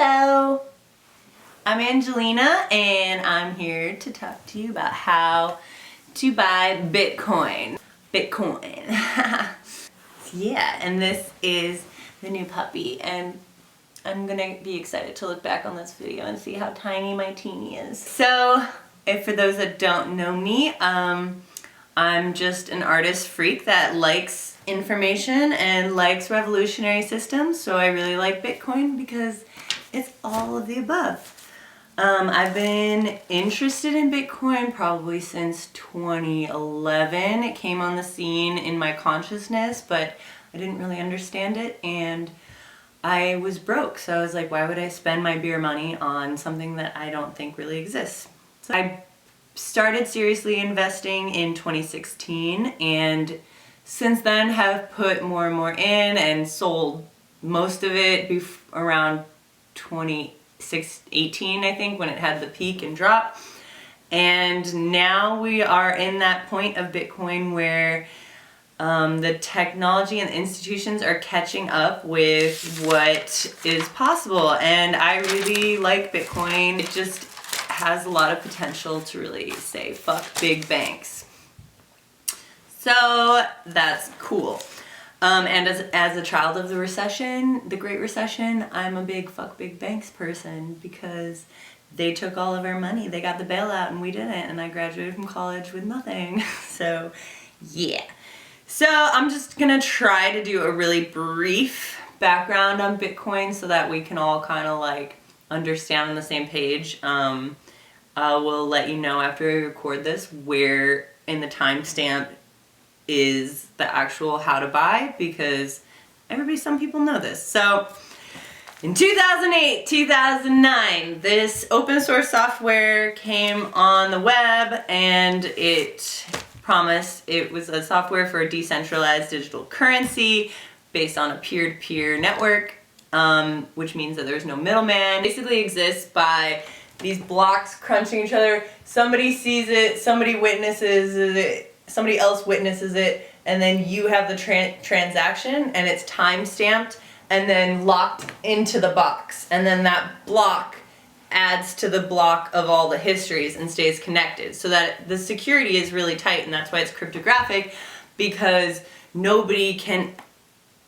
Hello, I'm Angelina and I'm here to talk to you about how to buy Bitcoin. Yeah, and this is the new puppy and I'm gonna be excited to look back on this video and see how tiny my teeny is. So, if for those that don't know me, I'm just an artist freak that likes information and likes revolutionary systems, so I really like Bitcoin because it's all of the above. I've been interested in Bitcoin probably since 2011. It came on the scene in my consciousness, but I didn't really understand it, and I was broke, so I was like, why would I spend my beer money on something that I don't think really exists? So I started seriously investing in 2016, and since then have put more and more in and sold most of it around 2018, I think, when it had the peak and drop. And now we are in that point of Bitcoin where the technology and institutions are catching up with what is possible, and I really like Bitcoin. It just has a lot of potential to really say fuck big banks. So that's cool. And as a child of the recession, the Great Recession, I'm a big fuck big banks person because they took all of our money. They got the bailout and we didn't, and I graduated from college with nothing. So yeah. So I'm just gonna try to do a really brief background on Bitcoin so that we can all kind of like understand on the same page. I will let you know after I record this where in the timestamp is the actual how to buy, because some people know this. So in 2008, 2009, this open source software came on the web, and it promised it was a software for a decentralized digital currency based on a peer-to-peer network, which means that there's no middleman. It basically exists by these blocks crunching each other. Somebody sees it, somebody witnesses it, somebody else witnesses it, and then you have the transaction, and it's time-stamped and then locked into the box. And then that block adds to the block of all the histories and stays connected, so that the security is really tight, and that's why it's cryptographic, because nobody can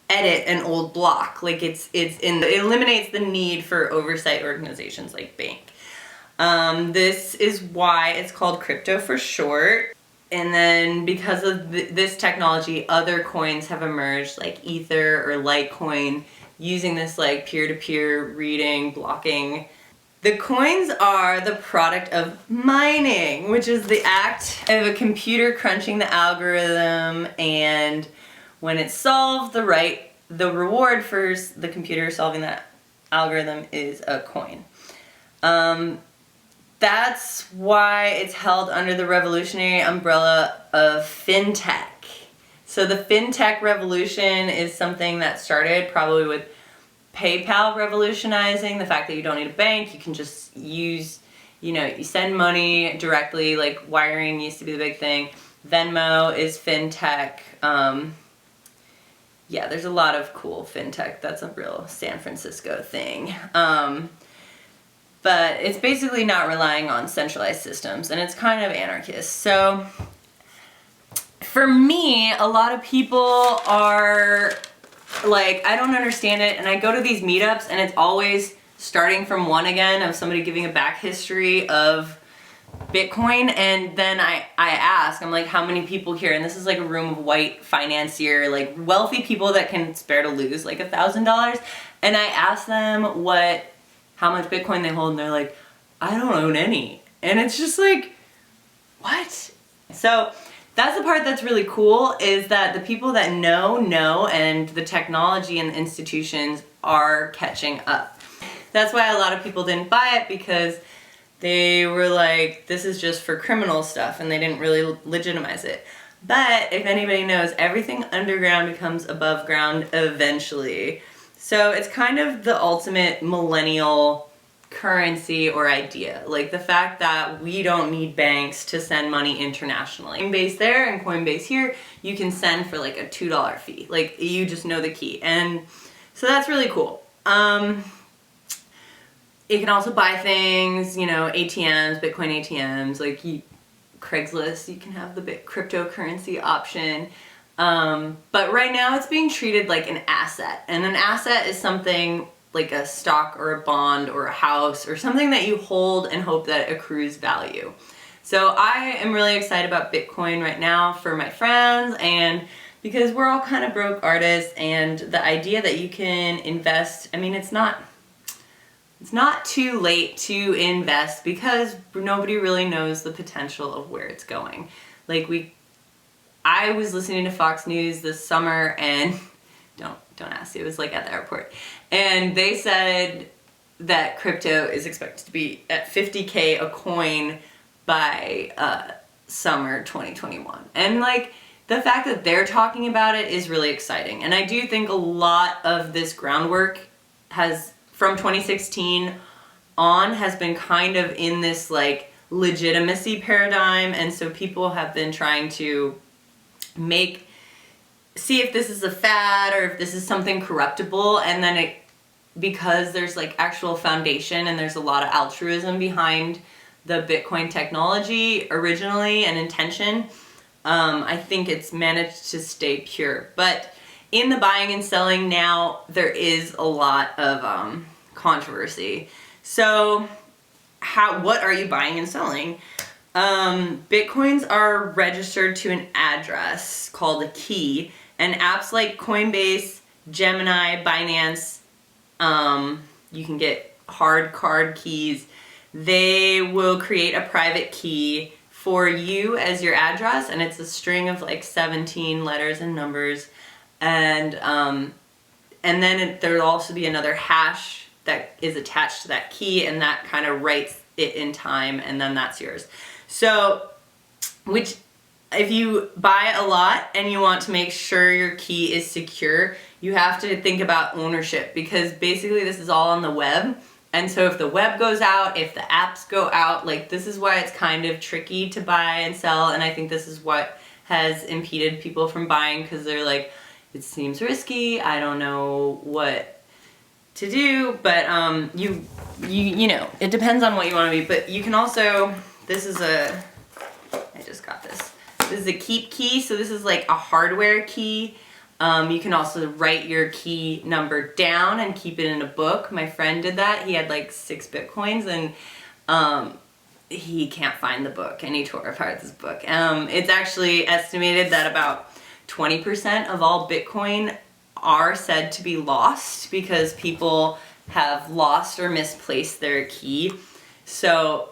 edit an old block. Like it eliminates the need for oversight organizations like bank. This is why it's called crypto for short. And then because of this technology, other coins have emerged like Ether or Litecoin, using this like peer-to-peer reading, blocking. The coins are the product of mining, which is the act of a computer crunching the algorithm, and when it's solved, the reward for the computer solving that algorithm is a coin. That's why it's held under the revolutionary umbrella of fintech. So the fintech revolution is something that started probably with PayPal revolutionizing the fact that you don't need a bank. You can just use, you send money directly, like wiring used to be the big thing. Venmo is fintech. Yeah, there's a lot of cool fintech. That's a real San Francisco thing. But it's basically not relying on centralized systems, and it's kind of anarchist. So for me, a lot of people are like, I don't understand it, and I go to these meetups and it's always starting from one again, of somebody giving a back history of Bitcoin, and then I ask, I'm like, how many people here? And this is like a room of white financier, like wealthy people that can spare to lose like $1,000, and I ask them how much Bitcoin they hold, and they're like, I don't own any. And it's just like, what? So that's the part that's really cool, is that the people that know, and the technology and the institutions are catching up. That's why a lot of people didn't buy it, because they were like, this is just for criminal stuff, and they didn't really legitimize it. But if anybody knows, everything underground becomes above ground eventually. So it's kind of the ultimate millennial currency or idea. Like the fact that we don't need banks to send money internationally. Coinbase there and Coinbase here, you can send for like a $2 fee. Like you just know the key. And so that's really cool. it can also buy things, ATMs, Bitcoin ATMs, like Craigslist, you can have the cryptocurrency option. But right now it's being treated like an asset. And an asset is something like a stock or a bond or a house or something that you hold and hope that accrues value. So I am really excited about Bitcoin right now for my friends, and because we're all kind of broke artists, and the idea that you can invest, I mean, it's not too late to invest because nobody really knows the potential of where it's going. I was listening to Fox News this summer, and don't ask, it was like at the airport, and they said that crypto is expected to be at 50K a coin by summer 2021. And like, the fact that they're talking about it is really exciting. And I do think a lot of this groundwork from 2016 on, has been kind of in this like legitimacy paradigm. And so people have been trying to see if this is a fad or if this is something corruptible. And then because there's like actual foundation and there's a lot of altruism behind the Bitcoin technology originally and intention, I think it's managed to stay pure. But in the buying and selling now, there is a lot of controversy. So what are you buying and selling? Bitcoins are registered to an address called a key, and apps like Coinbase, Gemini, Binance, you can get hard card keys. They will create a private key for you as your address, and it's a string of like 17 letters and numbers, and then there'll also be another hash that is attached to that key, and that kind of writes it in time, and then that's yours. So, if you buy a lot and you want to make sure your key is secure, you have to think about ownership, because basically this is all on the web. And so if the web goes out, if the apps go out, like, this is why it's kind of tricky to buy and sell. And I think this is what has impeded people from buying, because they're like, it seems risky, I don't know what to do. But it depends on what you want to be. But you can also, I just got this. This is a keep key, so this is like a hardware key. You can also write your key number down and keep it in a book. My friend did that. He had like 6 Bitcoins, and he can't find the book, and he tore apart this book. It's actually estimated that about 20% of all Bitcoin are said to be lost because people have lost or misplaced their key. So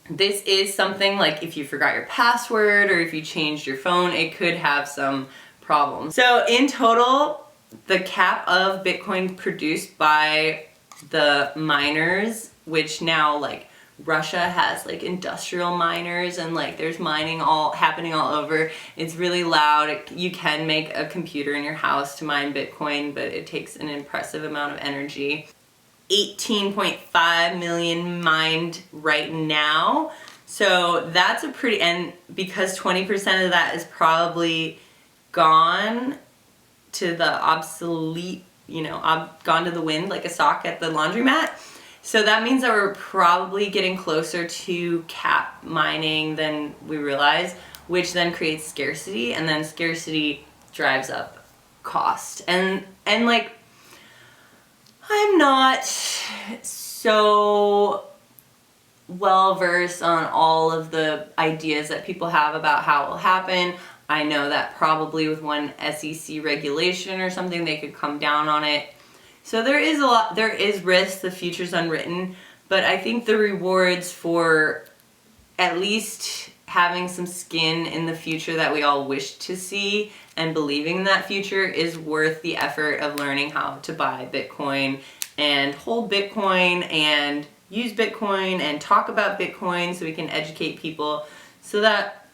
this is something like, if you forgot your password or if you changed your phone, it could have some problems. So in total, the cap of Bitcoin produced by the miners, which now like Russia has like industrial miners, and like there's mining happening all over. It's really loud. You can make a computer in your house to mine Bitcoin, but it takes an impressive amount of energy. 18.5 million mined right now. So that's and because 20% of that is probably gone to the obsolete, gone to the wind like a sock at the laundromat. So that means that we're probably getting closer to cap mining than we realize, which then creates scarcity, and then scarcity drives up cost. And like, I'm not so well versed on all of the ideas that people have about how it will happen. I know that probably with one SEC regulation or something, they could come down on it. So there is risk, the future's unwritten, but I think the rewards for at least having some skin in the future that we all wish to see and believing in that future is worth the effort of learning how to buy Bitcoin and hold Bitcoin and use Bitcoin and talk about Bitcoin so we can educate people, so that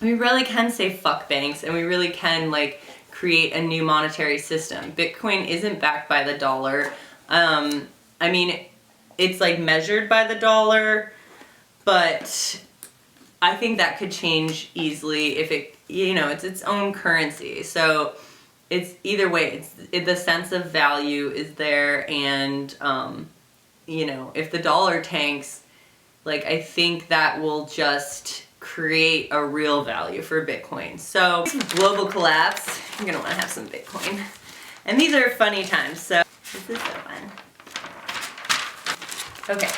we really can say fuck banks and we really can like create a new monetary system. Bitcoin isn't backed by the dollar. I mean, it's like measured by the dollar, but I think that could change easily if it's its own currency. So it's either way, the sense of value is there, and you know, if the dollar tanks, like, I think that will just create a real value for Bitcoin. So global collapse, you're gonna wanna have some Bitcoin. And these are funny times, so this is so fun. Okay,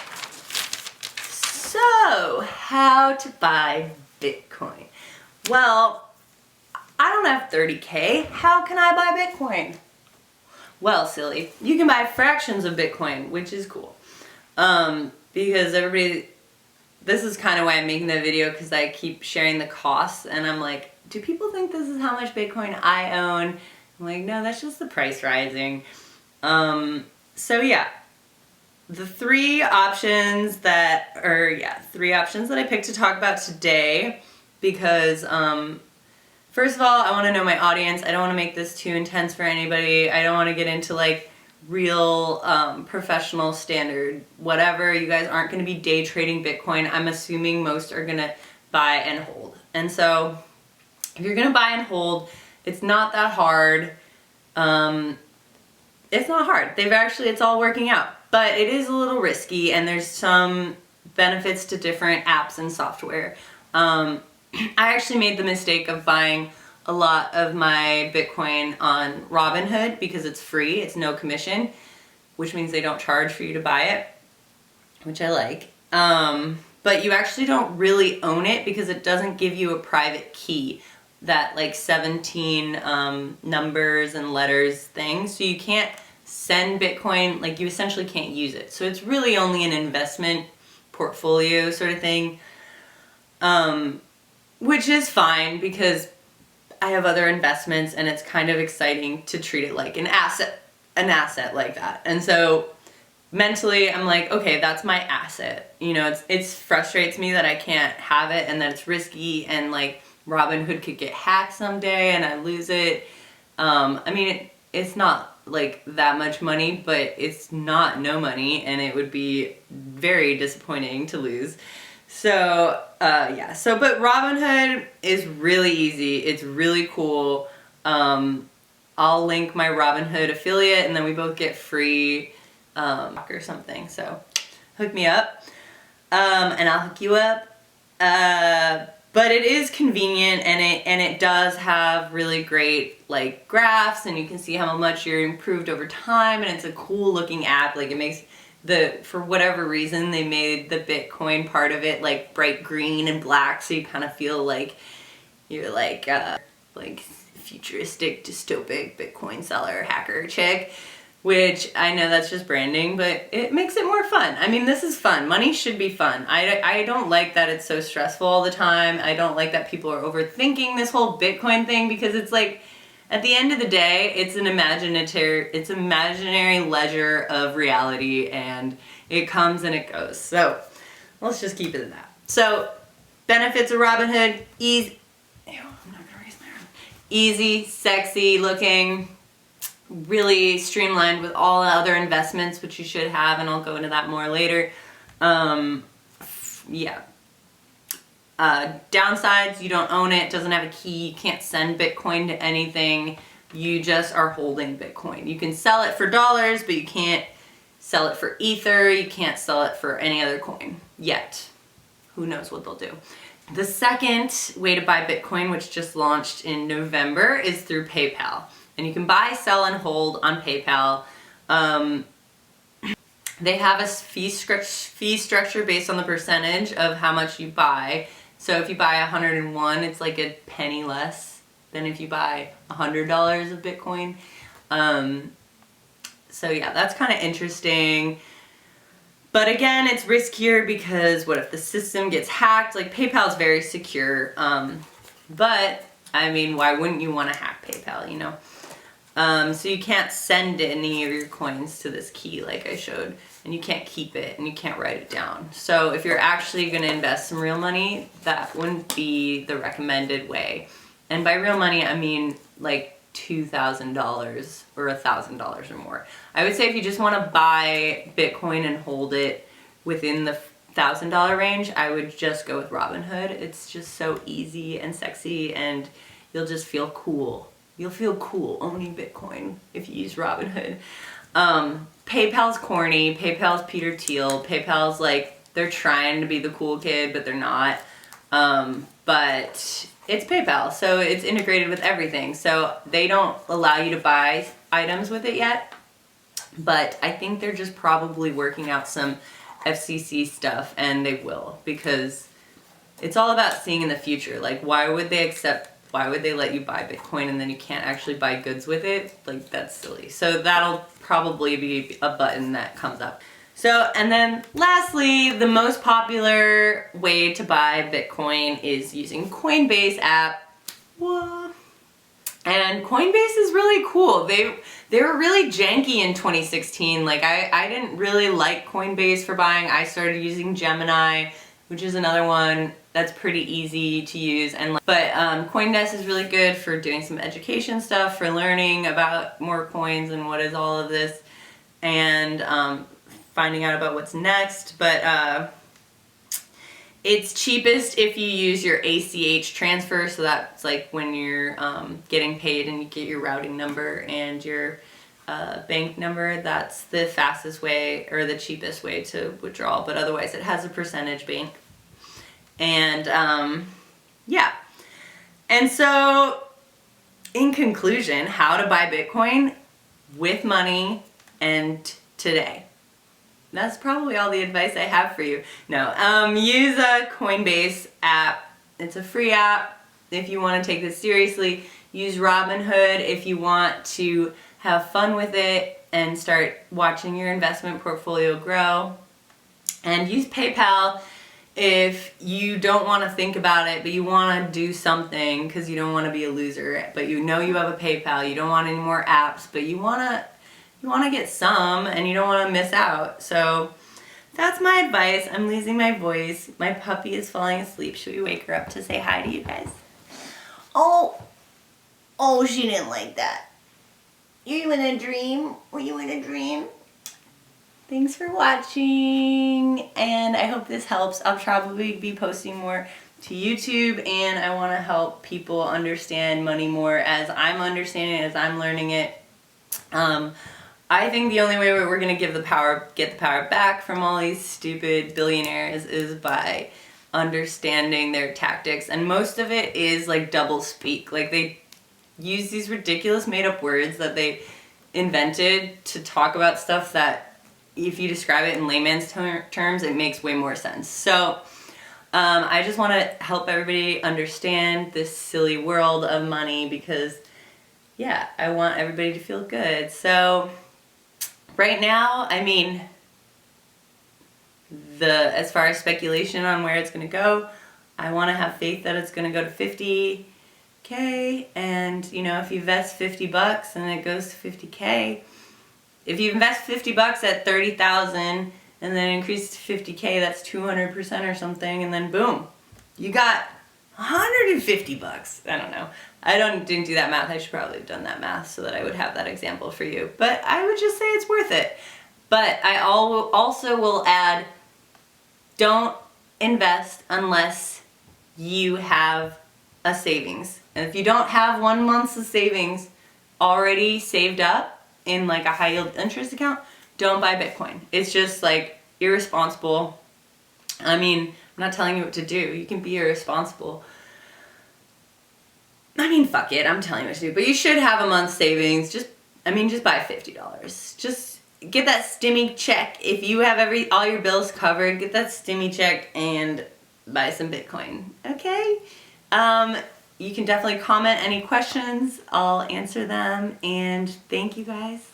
so how to buy Bitcoin? Well, I don't have 30K. How can I buy Bitcoin? Well, silly, you can buy fractions of Bitcoin, which is cool. Because everybody, this is kind of why I'm making the video, because I keep sharing the costs and I'm like, do people think this is how much Bitcoin I own? I'm like, no, that's just the price rising. So yeah, the three options that I picked to talk about today, because first of all, I want to know my audience. I don't want to make this too intense for anybody. I don't want to get into like real professional standard whatever. You guys aren't going to be day trading Bitcoin. I'm assuming most are going to buy and hold. And so if you're going to buy and hold, it's not that hard. It's not hard. It's all working out. But it is a little risky, and there's some benefits to different apps and software. I actually made the mistake of buying a lot of my Bitcoin on Robinhood because it's free, it's no commission, which means they don't charge for you to buy it, which I like. But you actually don't really own it because it doesn't give you a private key, that like 17 numbers and letters thing. So you can't send Bitcoin, like you essentially can't use it. So it's really only an investment portfolio sort of thing, which is fine because I have other investments and it's kind of exciting to treat it like an asset like that. And so mentally I'm like, okay, that's my asset. You know, it frustrates me that I can't have it and that it's risky and like Robinhood could get hacked someday and I lose it. I mean, it's not like that much money, but it's not no money and it would be very disappointing to lose. So, but Robinhood is really easy. It's really cool. I'll link my Robinhood affiliate and then we both get free, or something. So hook me up, and I'll hook you up. But it is convenient and it does have really great like graphs and you can see how much you're improved over time, and it's a cool looking app. Like it makes for whatever reason they made the Bitcoin part of it like bright green and black, so you kind of feel like you're like futuristic dystopic Bitcoin seller hacker chick, which I know that's just branding, but it makes it more fun. I mean, this is fun. Money should be fun. I don't like that it's so stressful all the time. I don't like that people are overthinking this whole Bitcoin thing, because it's like, at the end of the day, it's an imaginary ledger of reality, and it comes and it goes. So let's just keep it at that. So benefits of Robinhood: easy, I'm not gonna raise my arm. Easy, sexy looking, really streamlined with all other investments, which you should have, and I'll go into that more later. Downsides: you don't own it, doesn't have a key, you can't send Bitcoin to anything, you just are holding Bitcoin. You can sell it for dollars, but you can't sell it for Ether, you can't sell it for any other coin yet. Who knows what they'll do. The second way to buy Bitcoin, which just launched in November, is through PayPal. And you can buy, sell, and hold on PayPal. They have a fee structure based on the percentage of how much you buy. So if you buy 101, it's like a penny less than if you buy $100 of Bitcoin. So yeah, that's kind of interesting. But again, it's riskier because what if the system gets hacked? Like PayPal is very secure. But I mean, why wouldn't you want to hack PayPal, you know? So you can't send any of your coins to this key like I showed, and you can't keep it and you can't write it down. So if you're actually going to invest some real money, that wouldn't be the recommended way. And by real money, I mean like $2,000 or $1,000 or more. I would say if you just want to buy Bitcoin and hold it within the $1,000 range, I would just go with Robinhood. It's just so easy and sexy, and you'll just feel cool. You'll feel cool owning Bitcoin if you use Robinhood. PayPal's corny. PayPal's Peter Thiel. PayPal's like, they're trying to be the cool kid, but they're not. But it's PayPal, so it's integrated with everything. So they don't allow you to buy items with it yet. But I think they're just probably working out some FCC stuff, and they will, because it's all about seeing in the future. Like, why would they let you buy Bitcoin and then you can't actually buy goods with it? Like, that's silly. So that'll probably be a button that comes up. So, and then lastly, the most popular way to buy Bitcoin is using Coinbase app. What? And Coinbase is really cool. They were really janky in 2016. Like, I didn't really like Coinbase for buying. I started using Gemini, which is another one that's pretty easy to use. But CoinDesk is really good for doing some education stuff, for learning about more coins and what is all of this, and finding out about what's next. But it's cheapest if you use your ACH transfer, so that's like when you're getting paid and you get your routing number and your bank number. That's the fastest way or the cheapest way to withdraw, but otherwise it has a percentage bank. And yeah. And so in conclusion, how to buy Bitcoin with money and today. That's probably all the advice I have for you. No, use a Coinbase app. It's a free app if you want to take this seriously. Use Robinhood if you want to have fun with it and start watching your investment portfolio grow. And use PayPal if you don't want to think about it, but you want to do something because you don't want to be a loser, but you know you have a PayPal. You don't want any more apps, but you want to get some, and you don't want to miss out. So that's my advice. I'm losing my voice. My puppy is falling asleep. Should we wake her up to say hi to you guys? Oh, she didn't like that. You in a dream? Were you in a dream? Thanks for watching, and I hope this helps. I'll probably be posting more to YouTube, and I want to help people understand money more as I'm understanding it, as I'm learning it. I think the only way we're going to get the power back from all these stupid billionaires is by understanding their tactics. And most of it is like double speak. Like, they use these ridiculous made up words that they invented to talk about stuff that if you describe it in layman's terms, it makes way more sense. So I just want to help everybody understand this silly world of money because, yeah, I want everybody to feel good. So right now, I mean, as far as speculation on where it's going to go, I want to have faith that it's going to go to 50K, and you know, if you invest $50 and it goes to 50K, if you invest $50 at 30,000 and then increase to 50K, that's 200% or something, and then boom, you got $150. I don't know. I didn't do that math. I should probably have done that math so that I would have that example for you. But I would just say it's worth it. But I also will add, don't invest unless you have a savings. And if you don't have 1 month's of savings already saved up in like a high yield interest account, don't buy Bitcoin. It's just like irresponsible. I mean, I'm not telling you what to do. You can be irresponsible. I mean, fuck it, I'm telling you what to do. But you should have a month's savings. Just buy $50. Just get that stimmy check. If you have all your bills covered, get that stimmy check and buy some Bitcoin. Okay? You can definitely comment any questions. I'll answer them. And thank you guys.